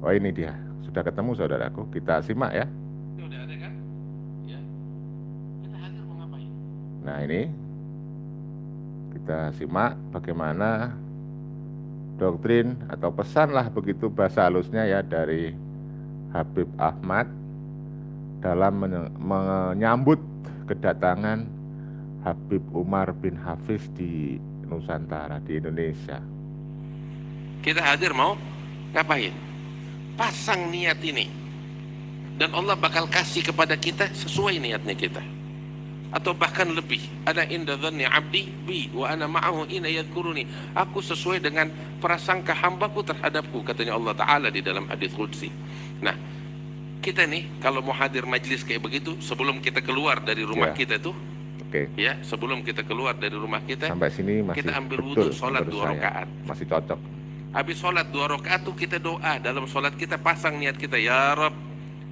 Oh ini dia, sudah ketemu saudaraku. Kita simak ya. Udah ada kan? Ya. Kita hadir mau ngapain? Nah ini kita simak bagaimana doktrin atau pesan lah begitu bahasa halusnya ya dari Habib Ahmad dalam menyambut kedatangan Habib Umar bin Hafiz di Nusantara, di Indonesia. Kita hadir mau ngapain? Pasang niat ini. Dan Allah bakal kasih kepada kita sesuai niatnya kita. Atau bahkan lebih. Ana inda dhanni abdi bi wa ana ma'ahu ina yadhkuruni. Aku sesuai dengan prasangka hambaku terhadapku, katanya Allah Ta'ala di dalam hadis qudsi. Nah, kita nih kalau mau hadir majlis kayak begitu, sebelum kita keluar dari rumah Ya. kita tuh, Oke. ya, sebelum kita keluar dari rumah kita, Sampai sini masih kita ambil betul wudhu, sholat menurut 2 saya. rakaat. Masih cocok. Habis sholat 2 rakaat tuh kita doa. Dalam sholat kita pasang niat kita, ya Rob,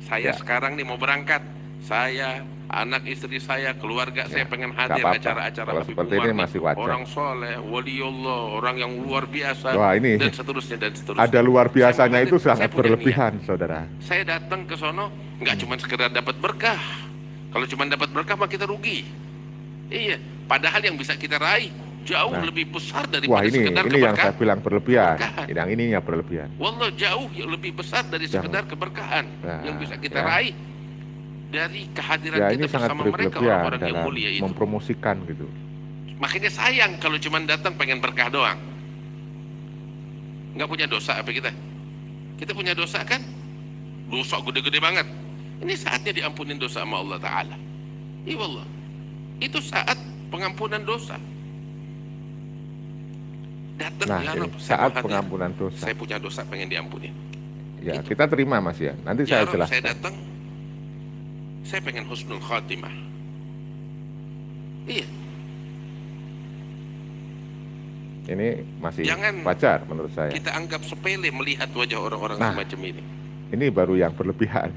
saya Ya. sekarang nih mau berangkat. Saya, anak istri saya, keluarga saya pengen hadir apa-apa. acara-acara Kalau Habib seperti Umar ini nih. masih wajar. Orang soleh, waliullah, orang yang luar biasa, Wah, ini dan seterusnya dan seterusnya. ada luar biasanya Saya itu hadir, sangat saya punya berlebihan, niat. saudara. Saya datang ke sono nggak cuma sekedar dapat berkah. Kalau cuma dapat berkah mah kita rugi. Iya, padahal yang bisa kita raih jauh lebih besar Wah daripada sekedar ini yang keberkahan. saya bilang berlebihan. Keberkahan. Yang ininya berlebihan. Wallah jauh yang lebih besar dari sekedar keberkahan yang bisa kita raih dari kehadiran Ya kita ini sangat bersama mereka, berlebihan orang-orang yang dalam mulia itu. mempromosikan gitu. Makanya sayang kalau cuma datang pengen berkah doang. Nggak punya dosa apa kita? Kita punya dosa kan? Dosa gede-gede banget. Ini saatnya diampunin dosa sama Allah Ta'ala. Iya wallah. Itu saat pengampunan dosa. Datang Nah, ya ini Rob, saya saat mau hadir. pengampunan dosa. Saya punya dosa pengen diampunin. Ya, Itu. kita terima Mas ya. Nanti Ya saya Rob, saya jelaskan. datang. Saya pengen husnul khatimah. Iya. Ini masih Jangan wajar menurut saya. kita anggap sepele melihat wajah orang-orang semacam ini. Ini baru yang berlebihan.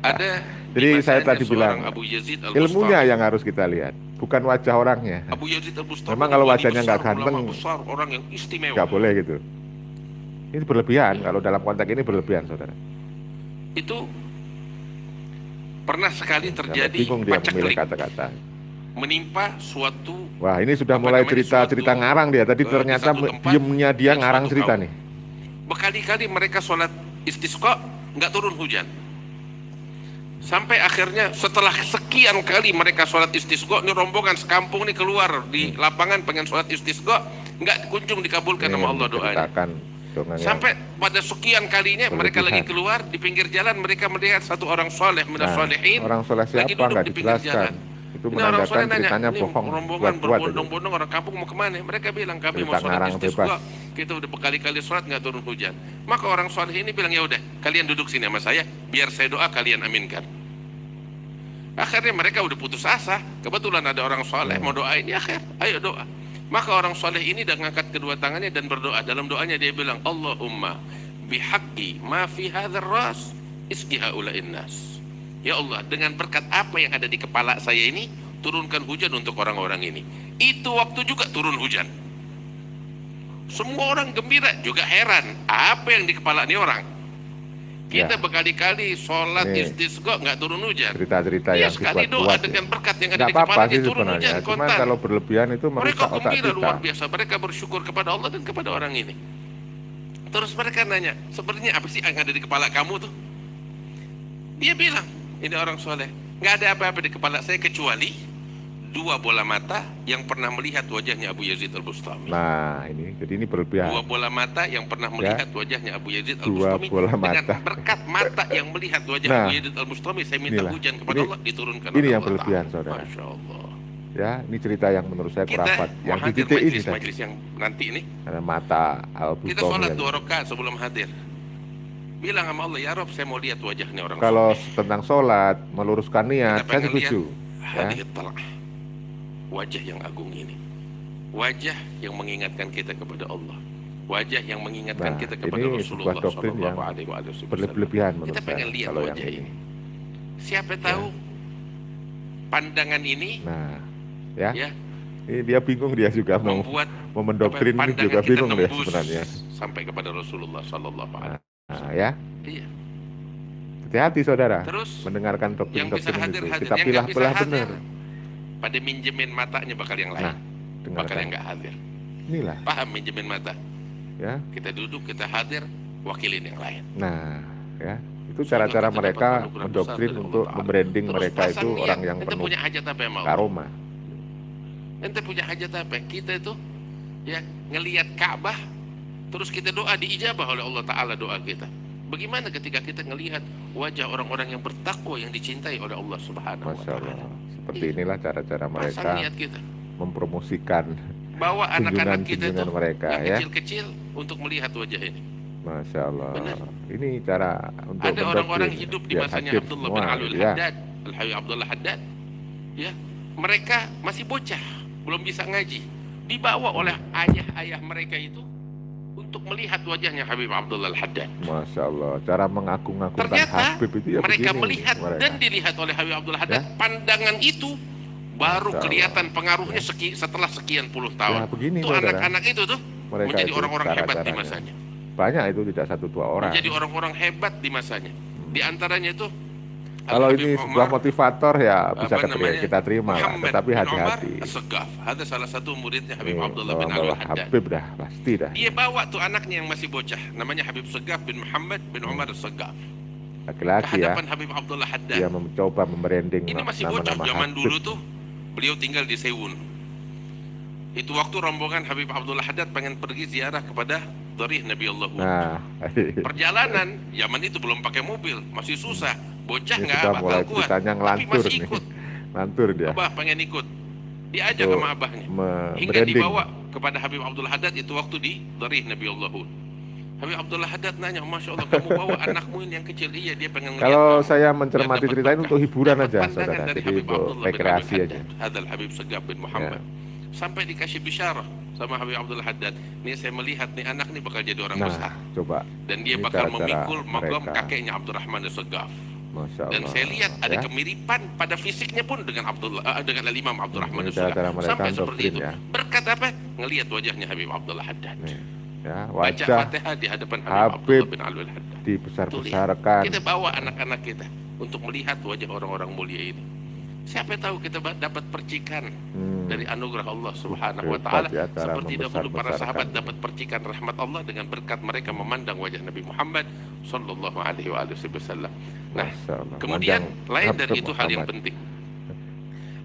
Ada Jadi saya tadi seorang bilang Abu Yazid ilmunya Al-Bustami. yang harus kita lihat, bukan wajah orangnya. Abu Yazid Al-Bustami Memang kalau wali wajahnya nggak besar, ganteng, ulama besar, orang yang istimewa. nggak boleh gitu. Ini berlebihan. Kalau dalam konteks ini berlebihan, saudara. Itu pernah sekali Sampai terjadi bingung dia memilih paceklik kata-kata. menimpa suatu. Wah, ini sudah Apa mulai namanya, cerita-cerita suatu, ngarang dia. Tadi di ternyata satu tempat diemnya dia dan ngarang suatu cerita kaum. nih. Berkali-kali mereka sholat istisqa nggak turun hujan. Sampai akhirnya setelah sekian kali mereka sholat istisqa, ini rombongan sekampung nih keluar di lapangan pengen sholat istisqa, nggak kunjung dikabulkan sama Allah doanya. Sampai pada sekian kalinya mereka lagi keluar di pinggir jalan, mereka melihat satu orang soleh minas solehin orang soleh lagi siapa duduk nggak di pinggir dijelaskan. jalan. Itu Ini orang soleh menandakan nanya, ceritanya ini bohong, rombongan buat-buat itu. berbondong-bondong orang kampung mau kemana? Mereka bilang kami mau Cerita sholat ngarang istisqa, bebas. kita udah berkali-kali sholat nggak turun hujan. Maka orang soleh ini bilang ya udah, kalian duduk sini sama saya, biar saya doa kalian aminkan. Akhirnya mereka udah putus asa. Kebetulan ada orang soleh mau doain, ya akhir, ayo doa. Maka orang soleh ini udah ngangkat kedua tangannya dan berdoa. Dalam doanya dia bilang, Allahumma bihaqqi ma fi hadzal ras isqi haula'in nas. Ya Allah, dengan berkat apa yang ada di kepala saya ini, turunkan hujan untuk orang-orang ini. Itu waktu juga turun hujan. Semua orang gembira, juga heran, apa yang di kepala ini orang? Kita berkali-kali sholat istisqa nggak turun hujan. Cerita-cerita yang sekali doa dibuat-buat dengan berkat yang ada nggak di apa-apa kepala sih dia turun sebenarnya. hujan Cuma kontan. kalau berlebihan itu Mereka merusak otak gembira kita. luar biasa. Mereka bersyukur kepada Allah dan kepada orang ini. Terus mereka nanya, sebenarnya apa sih yang ada di kepala kamu tuh? Dia bilang, ini orang soleh, nggak ada apa-apa di kepala saya kecuali 2 bola mata yang pernah melihat wajahnya Abu Yazid Al-Bustami. Nah ini, jadi ini berlebihan. 2 bola mata yang pernah melihat wajahnya Abu Yazid 2 Al-Bustami. bola mata. Dengan berkat mata yang melihat wajah Abu Yazid Al-Bustami, saya minta hujan kepada Allah, diturunkan ini oleh yang Allah berlebihan, Ta'ala. saudara. Masya Allah. Ya, ini cerita yang menurut saya Kita kurafat. Yang mau di hadir titik ini majlis yang nanti ini, ada mata Al-Bustami. kita sholat 2 rakaat sebelum hadir. Bilang sama Allah, ya Rob, saya mau lihat wajahnya orang kalau soleh. tentang sholat, meluruskan niat, Kita saya pengen setuju. lihat wajah yang agung ini, wajah yang mengingatkan kita kepada Allah, wajah yang mengingatkan kita kepada ini Rasulullah sebuah doktrin yang SAW. berlebihan menurut Kita pengen saya, lihat kalau wajah yang ini. Siapa tahu pandangan ini, ya. Ini dia bingung, dia juga membuat mau mendoktrin, ini juga pandangan kita bingung dia nembus sebenarnya sampai kepada Rasulullah SAW. Nah, ya, Iya. hati-hati saudara Terus mendengarkan yang bisa doktrin-doktrin hadir itu. hadir, Kita yang nggak bisa pilah-pilah hadir benar. pada minjemin matanya bakal yang lain, Nah, bakal yang dengarkan. nggak hadir. Inilah, Paham minjemin mata? ya. Kita duduk, kita hadir, wakilin yang lain. Nah, ya. Itu Sehingga cara-cara kita dapat mereka anugerah besar mendoktrin dari Allah untuk Ta'ala. membranding Terus mereka itu pasang niat, orang yang ente penuh punya hajat apa sama Allah? karoma. Ente punya hajat apa? Kita itu ya ngelihat Ka'bah, terus kita doa diijabah oleh Allah Ta'ala doa kita. Bagaimana ketika kita ngelihat wajah orang-orang yang bertakwa yang dicintai oleh Allah Subhanahu wa Masya Ta'ala? Allah. Seperti inilah cara-cara Pasang mereka niat kita, mempromosikan bawa anak-anak kita junjungan tuh mereka, yang ya. kecil-kecil untuk melihat wajah ini. Masya Allah. Benar. Ini cara untuk Ada orang-orang mendoktrin hidup di biar masanya hadir Abdullah semua, bin Alwi gitu ya. Al-Haddad, Al-Habib Abdullah Haddad. Ya, mereka masih bocah, belum bisa ngaji. Dibawa oleh ayah-ayah mereka itu untuk melihat wajahnya Habib Abdullah Al-Haddad. Masya Allah. Cara mengagung-agungkan Ternyata Habib itu ya mereka begini, melihat mereka. dan dilihat oleh Habib Abdullah Haddad. Ya. Pandangan itu baru Masya kelihatan Allah. pengaruhnya Ya. setelah sekian puluh tahun. Ya, begini, Tuh saudara. anak-anak itu tuh Mereka menjadi itu orang-orang hebat di cara-caranya. masanya. Banyak itu, tidak satu dua orang. Menjadi orang-orang hebat di masanya. Di antaranya itu Kalau Habib ini Umar, sebuah motivator ya bisa apa namanya, kita terima lah, Muhammad tetapi bin hati-hati. Umar As-Saggaf. Ada salah satu muridnya Habib Ini Abdullah bin Alwi bawa Al-Haddad. Habib dah, pasti dah. Dia bawa tuh anaknya yang masih bocah, namanya Habib Saggaf bin Muhammad bin Umar As-Saggaf. Ke Laki-laki ya, hadapan Habib Abdullah Haddad. dia mencoba membranding Ini masih bocah, nama-nama zaman Habib. dulu tuh beliau tinggal di Sewun. Itu waktu rombongan Habib Abdullah Haddad pengen pergi ziarah kepada Dharih Nabi Allah Hud. Nah, Perjalanan zaman itu belum pakai mobil, masih susah. Bocah ini nggak sudah bakal mulai kuat, ceritanya tapi ngelantur masih nih. ikut. Lantur dia. Abah pengen ikut, diajak Untuk sama abahnya. Hingga membranding. dibawa kepada Habib Abdullah Haddad itu waktu di Dharih Nabi Allah Hud. Habib Abdullah Haddad nanya, Masya Allah kamu bawa anakmu ini yang kecil. Iya, dia pengen ngeliat Kalau kamu. saya Biar mencermati dapat cerita ini berkah. untuk hiburan Dapat aja, pandangan saudara. dari Jadi Habib untuk Abdullah bin rekreasi Alwi aja. Haddad, Hadal Habib Saggaf bin Muhammad. Sampai dikasih bisyarah sama Habib Abdullah Haddad. Nih saya melihat nih anak nih bakal jadi orang besar. Nah, coba. Dan dia Ini bakal cara-cara memikul magam mereka. kakeknya Abdurrahman As-Saggaf. Masya Allah. Dan saya lihat ada ya. kemiripan pada fisiknya pun dengan dengan Al-Imam Abdurrahman Ini As-Saggaf. cara-cara mereka Sampai seperti doktrin, itu. ya. Berkat apa? Ngelihat wajahnya Habib Abdullah Haddad. Nih, ya, Baca wajah Fatihah di hadapan Habib Habib Abdullah bin Alwi Al-Haddad. dibesar-besarkan. Kita bawa anak-anak kita untuk melihat wajah orang-orang mulia ini. Siapa tahu kita dapat percikan dari anugerah Allah Subhanahu wa Ta'ala, Hebat ya, cara seperti dahulu para sahabat membesar-besarkan. dapat percikan rahmat Allah dengan berkat mereka memandang wajah Nabi Muhammad sallallahu alaihi wasallam. Nah, Masya Allah. kemudian Memandang lain dari Habib itu hal yang Muhammad. penting.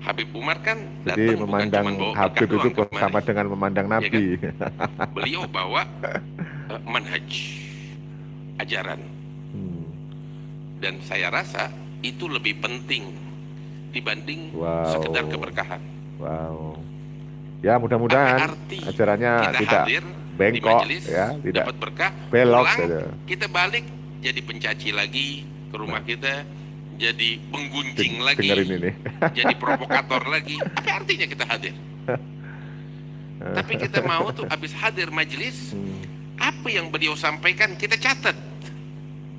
Habib Umar kan Jadi datang bukan memandang cuma bawa Habib berkah itu doang kemari. sama dengan memandang Nabi. Beliau bawa manhaj, ajaran. Dan saya rasa itu lebih penting dibanding Wow. sekedar keberkahan. Wow. Ya, mudah-mudahan Apa arti acaranya kita tidak hadir di bengkok majelis, ya, tidak dapat berkah, belok pulang, gitu. kita balik jadi pencaci lagi ke rumah kita, jadi penggunjing lagi, Dengerin ini. jadi provokator lagi. Apa artinya kita hadir? Tapi kita mau tuh habis hadir majelis, apa yang beliau sampaikan kita catat.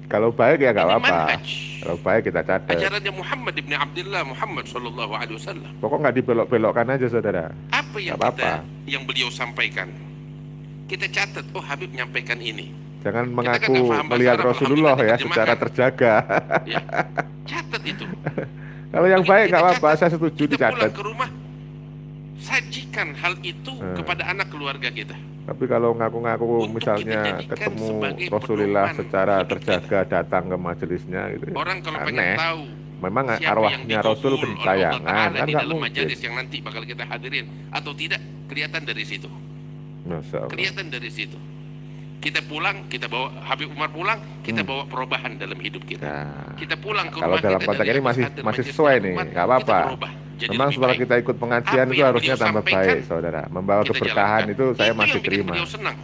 Kalau baik ya nggak Ini apa-apa. manhaj. Kalau baik kita catat. Ajarannya Muhammad ibn Abdullah Muhammad sallallahu alaihi wasallam. Pokok nggak dibelok-belokkan aja, saudara. Apa yang Nggak apa-apa. yang beliau sampaikan? Kita catat, oh Habib menyampaikan ini. Jangan kan mengaku nggak paham bahasa melihat Arab, Rasulullah ya alhamdulillah secara diterjemahkan. terjaga. Ya, catat itu. Kalau yang Begitu baik kita nggak apa-apa, catat, saya setuju kita dicatat. pulang ke rumah, sajikan hal itu kepada anak keluarga kita. Tapi kalau ngaku-ngaku Untuk misalnya kita jadikan ketemu sebagai Rasulullah pedoman secara hidup terjaga datang ke majelisnya gitu. Orang kalau pengen Aneh. tahu Memang siapa yang arwahnya Rasul dikubul oleh Allah gentayangan, Ta'ala kan di nggak dalam mungkin. majelis yang nanti bakal kita hadirin atau tidak, kelihatan dari situ. Masya Allah. Kelihatan dari situ. Kita pulang, kita bawa Habib Umar pulang, kita bawa perubahan dalam hidup kita. Nah, Kita pulang ke kalau rumah dalam kita konteks dari ini habis masih hadir masih majelis sesuai Nabi nih, Muhammad, nggak kita apa-apa. berubah jadi Memang lebih setelah baik. kita ikut pengajian Apa itu yang harusnya beliau tambah sampaikan, baik, saudara. Membawa kita keberkahan jalankan. itu saya Itu masih yang bikin terima. beliau senang.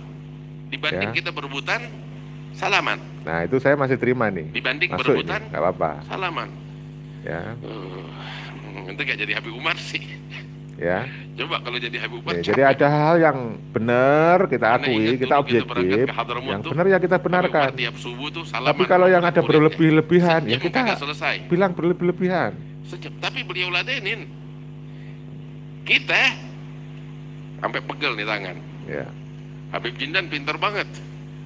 Dibanding Ya. kita berebutan, salaman. Nah, itu saya masih terima nih. Dibanding Masuk ini, berebutan, nggak apa-apa. salaman. Ya, Itu gak jadi Habib Umar sih. ya. Coba kalau jadi Habib Umar. Nih, jadi ada hal yang benar kita Karena akui, ingat kita dulu kita berangkat objektif. ke Hadramut Yang tuh, benar ya kita Habib Umar benarkan. tiap subuh tuh salaman. Tapi kalau yang ada muridnya. berlebih-lebihan, ya Sejam kita kagak selesai. bilang berlebih-lebihan. Sejam. Tapi beliau ladenin. Kita sampai pegel nih tangan. Ya, Habib Jindan pintar banget.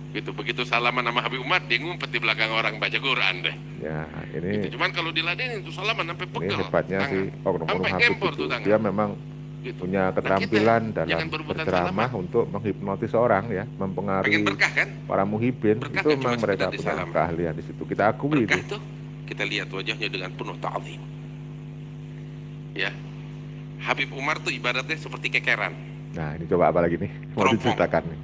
Gitu, begitu salaman sama Habib Umar, dia ngumpet di belakang orang baca Quran deh. Ya, Gitu. ini Cuman kalau diladenin itu salaman sampai pegel hebatnya tangan, si oknum-oknum sampai Habib gempor itu. tuh tangan. Dia memang Gitu. punya Nah kita keterampilan jangan dalam berebutan berceramah salaman. untuk menghipnotis orang ya, Pengen mempengaruhi berkah kan? para muhibin. Berkah Itu kan cuma memang sekedar mereka punya disalaman. keahlian di situ. Kita akui Berkah itu. tuh kita lihat wajahnya dengan penuh ta'zim. Ya, Habib Umar tuh ibaratnya seperti kekeran. Nah, ini coba apa lagi nih? Mau Teropong. diceritakan nih.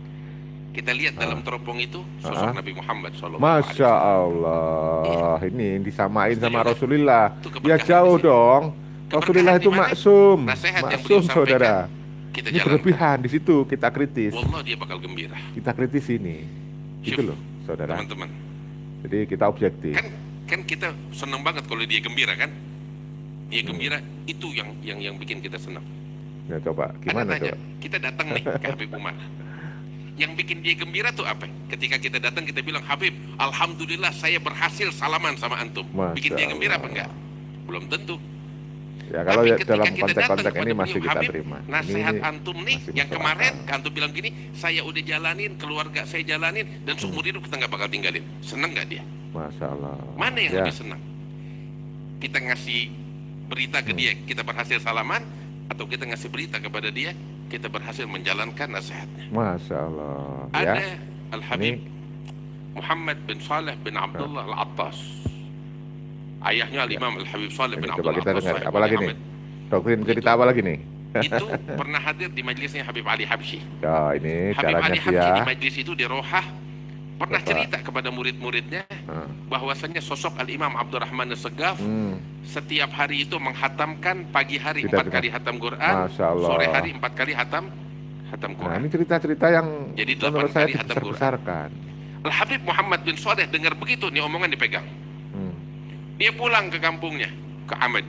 Kita lihat dalam teropong itu sosok Nabi Muhammad SAW. Masya Allah, ini disamain sama Setuju nggak? Rasulullah. Itu Ya keberkahan jauh di situ. dong. Rasulullah Keberkahan itu di mana? maksum, Nasihat yang maksum beliau saudara. sampaikan, kita Ini jalankan. berlebihan di situ kita kritis, Wallah dia bakal gembira. kita kritis ini, gitu Syuf, loh, saudara. teman-teman. Jadi kita objektif. Kan kita senang banget kalau dia gembira kan? Dia gembira itu yang bikin kita senang. Ya coba, Anda gimana tanya, coba? kita datang nih ke Habib Umar. Yang bikin dia gembira tuh apa? Ketika kita datang kita bilang, Habib, alhamdulillah saya berhasil salaman sama antum. Masya Bikin dia gembira apa Allah. enggak? Belum tentu. Ya kalau Tapi ya ketika dalam kita datang konteks-konteks kepada ini masih beliau, kita Habib, terima. nasihat Ini antum nih masih yang masuk kemarin akal. antum bilang gini, saya udah jalanin, keluarga saya jalanin, dan seumur hidup kita nggak bakal tinggalin. Seneng nggak dia? Masya Allah. Mana yang Ya. lebih senang? Kita ngasih berita ke dia, kita berhasil salaman, atau kita ngasih berita kepada dia, kita berhasil menjalankan nasihatnya. Masya Allah. Ada Ya. Al-Habib Muhammad bin Saleh bin Abdullah Al-Attas. Ayahnya Al-Imam Al-Habib Saleh Ini bin coba Abdullah kita Al-Attas. dengar. sahib Apalagi Wali nih? Ahmad. Doktrin cerita apa lagi nih? Itu pernah hadir di majelisnya Habib Ali Habsyi. Ya ini Habib caranya Ali Habsyi dia. di majelis itu di Rohah pernah Coba. cerita kepada murid-muridnya bahwasanya sosok Al-Imam Abdurrahman As-Segaf setiap hari itu menghatamkan pagi hari Tidak 4 kali hatam Quran, Masya Allah. sore hari 4 kali hatam Nah Quran. ini cerita-cerita yang Jadi 8 menurut saya kali hatam Quran. dibesar-besarkan. Al-Habib Muhammad bin Saleh dengar begitu, nih omongan dipegang. Dia pulang ke kampungnya, ke Ahmed.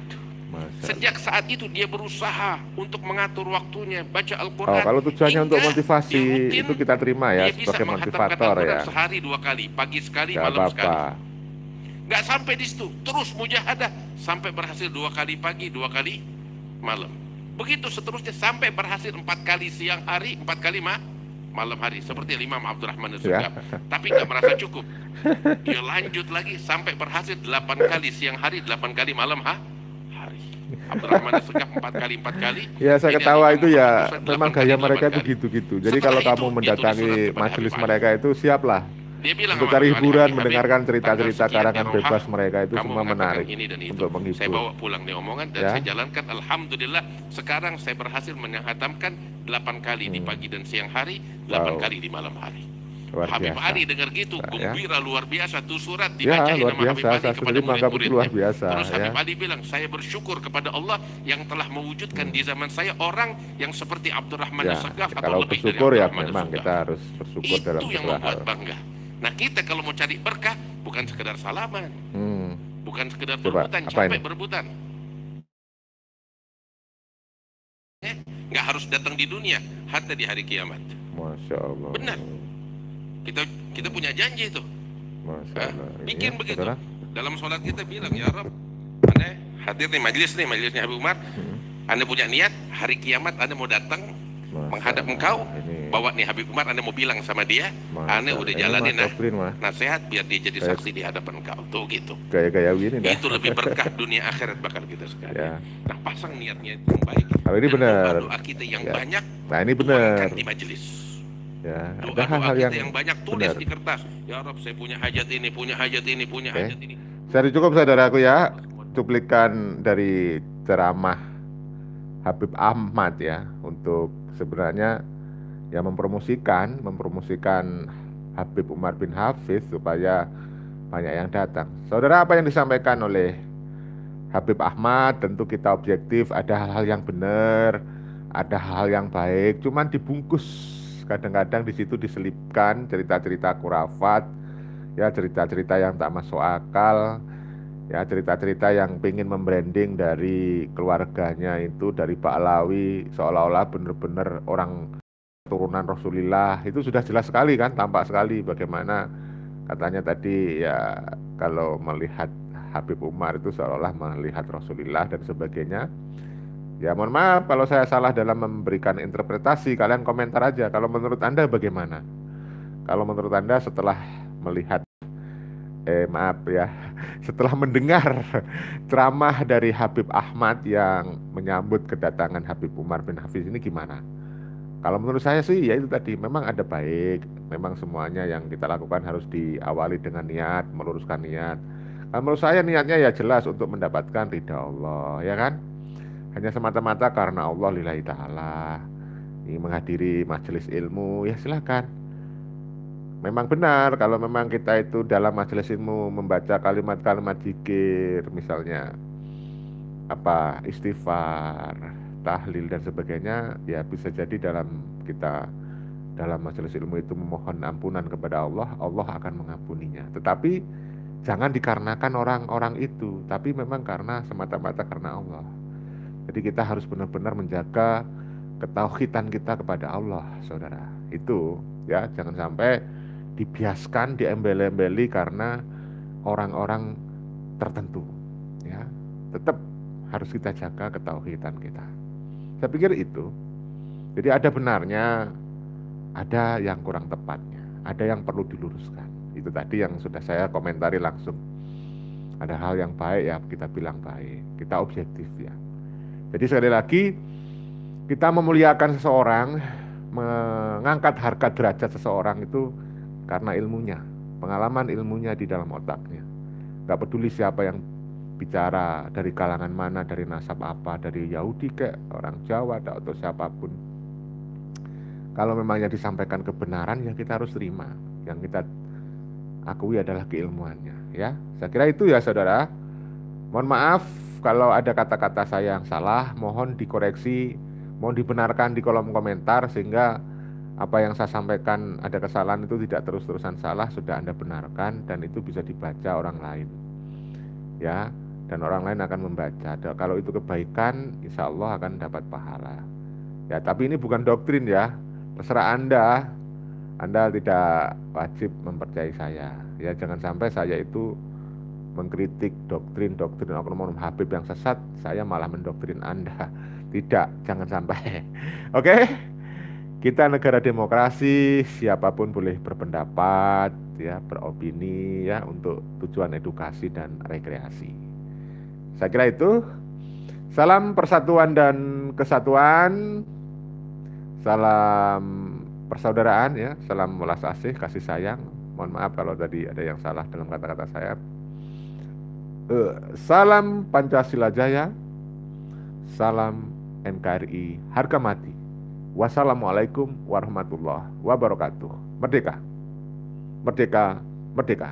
Masya Sejak saat itu dia berusaha untuk mengatur waktunya, baca Allah. Al-Quran. Oh, kalau tujuannya untuk hingga motivasi dia mungkin itu kita terima ya dia bisa sebagai menghatamkan motivator Al-Quran ya. sehari 2 kali, pagi sekali, Gak malam sekali. apa-apa. Nggak sampai di situ, terus mujahadah sampai berhasil 2 kali pagi, 2 kali malam. Begitu seterusnya sampai berhasil 4 kali siang hari, 4 kali malam hari, seperti Imam Abdurrahman As-Segaf. Tapi nggak merasa cukup. Dia lanjut lagi sampai berhasil 8 kali siang hari, 8 kali malam hari. Abdurrahman As-Segaf 4 kali 4 kali. Ya saya Ini ketawa Al-Imam itu Muhammad ya bin Saleh memang 8 gaya kali, mereka 8 itu kali. gitu-gitu. Jadi Setelah kalau itu, kamu dia tulis mendatangi surat kepada majelis Habib Ali. mereka itu siaplah Dia bilang untuk sama cari Habib Ali, hiburan, Habib, mendengarkan tanggal cerita-cerita sekian karangan di Rohah, bebas mereka itu kamu semua mengatakan menarik ini dan itu. untuk Saya menghibur. bawa pulang nih omongan dan Ya. saya jalankan. Alhamdulillah sekarang saya berhasil menghatamkan 8 kali di pagi dan siang hari, 8 Wow. kali di malam hari. Luar Habib biasa. Ali dengar gitu, Ya. gembira luar biasa. Tuh surat Ya dibacain luar sama biasa. Habib Ali Saya kepada sendiri menganggap itu luar murid-muridnya. biasa. Terus Ya. Habib Ali bilang, saya bersyukur kepada Allah yang telah mewujudkan di zaman saya orang yang seperti Abdurrahman Ya, As-Segaf atau kalau lebih dari bersyukur ya Abdurrahman memang As-Segaf. kita harus bersyukur dalam Itu yang segala membuat hal. bangga. Nah kita kalau mau cari berkah bukan sekedar salaman, bukan sekedar Coba, berebutan, apa capek ini? berebutan. Nggak harus datang di dunia, hatta di hari kiamat. Masya Allah. Benar. Kita punya janji itu. Masya Hah? Allah. Bikin Iya, begitu. saudara? Dalam sholat kita bilang, ya Rabb, Anda hadir nih majelisnya Habib Umar. Anda punya niat hari kiamat Anda mau datang Masya menghadap Allah. engkau, Ini bawa nih Habib Umar, Anda mau bilang sama dia, Masya Anda Allah. udah Ini jalanin mah nah doktrin mah. nasihat biar dia jadi Kayak- saksi di hadapan engkau. Tuh gitu. Gaya-gaya gini dah. Itu lebih berkah dunia akhirat bakal kita sekali. Ya. Nah pasang niatnya yang baik. Kalau ini Dan benar. doa kita yang Ya. banyak Nah ini benar. tuangkan di majelis. Ya, ada Doa-doa hal-hal kita yang yang banyak tulis benar. di kertas. Ya Rob, saya punya hajat ini, punya hajat ini, punya Oke. hajat ini. Saya cukup saudaraku ya, cuplikan dari ceramah Habib Ahmad ya, untuk sebenarnya ya mempromosikan Habib Umar bin Hafiz supaya banyak yang datang. Saudara, apa yang disampaikan oleh Habib Ahmad tentu kita objektif, ada hal-hal yang benar, ada hal yang baik, cuman dibungkus kadang-kadang di situ diselipkan cerita-cerita khurafat, ya cerita-cerita yang tak masuk akal, ya cerita-cerita yang pengen membranding dari keluarganya itu dari Pak Alawi seolah-olah benar-benar orang turunan Rasulullah. Itu sudah jelas sekali kan, tampak sekali bagaimana katanya tadi ya kalau melihat Habib Umar itu seolah-olah melihat Rasulullah dan sebagainya. Ya mohon maaf kalau saya salah dalam memberikan interpretasi, kalian komentar aja kalau menurut Anda bagaimana. Kalau menurut Anda setelah melihat, maaf ya, setelah mendengar ceramah dari Habib Ahmad yang menyambut kedatangan Habib Umar bin Hafiz ini gimana? Kalau menurut saya sih ya itu tadi, memang ada baik, memang semuanya yang kita lakukan harus diawali dengan niat, meluruskan niat. Kalau menurut saya niatnya ya jelas untuk mendapatkan ridha Allah, ya kan? Hanya semata-mata karena Allah lillahi ta'ala. Ini menghadiri majelis ilmu, ya silakan. Memang benar kalau memang kita itu dalam majelis ilmu membaca kalimat-kalimat zikir, misalnya apa istighfar, tahlil dan sebagainya, ya bisa jadi kita dalam majelis ilmu itu memohon ampunan kepada Allah, Allah akan mengampuninya. Tetapi jangan dikarenakan orang-orang itu, tapi memang karena semata-mata karena Allah. Jadi kita harus benar-benar menjaga ketauhidan kita kepada Allah, saudara. Itu ya, jangan sampai dibiaskan, diembel-embeli karena orang-orang tertentu. Ya, tetap harus kita jaga ketauhidan kita. Saya pikir itu. Jadi ada benarnya, ada yang kurang tepatnya, ada yang perlu diluruskan. Itu tadi yang sudah saya komentari langsung. Ada hal yang baik ya kita bilang baik, kita objektif ya. Jadi sekali lagi, kita memuliakan seseorang, mengangkat harga derajat seseorang itu karena ilmunya, pengalaman ilmunya di dalam otaknya. Gak peduli siapa yang bicara, dari kalangan mana, dari nasab apa, dari Yahudi ke orang Jawa atau siapapun. Kalau memang yang disampaikan kebenaran, ya kita harus terima. Yang kita akui adalah keilmuannya. Ya, saya kira itu ya saudara. Mohon maaf kalau ada kata-kata saya yang salah, mohon dikoreksi, mohon dibenarkan di kolom komentar sehingga apa yang saya sampaikan ada kesalahan itu tidak terus-terusan salah, sudah Anda benarkan dan itu bisa dibaca orang lain. Ya, dan orang lain akan membaca. Kalau itu kebaikan, insya Allah akan dapat pahala. Ya, tapi ini bukan doktrin ya. Terserah Anda. Anda tidak wajib mempercayai saya. Ya, jangan sampai saya itu mengkritik doktrin oknum Habib yang sesat, saya malah mendoktrin Anda. Tidak, jangan sampai. Oke? Kita negara demokrasi, siapapun boleh berpendapat, ya, beropini ya untuk tujuan edukasi dan rekreasi. Saya kira itu. Salam persatuan dan kesatuan. Salam persaudaraan ya, salam welas asih, kasih sayang. Mohon maaf kalau tadi ada yang salah dalam kata-kata saya. Salam Pancasila Jaya, salam NKRI harga mati. Wassalamualaikum warahmatullahi wabarakatuh. Merdeka, merdeka, merdeka.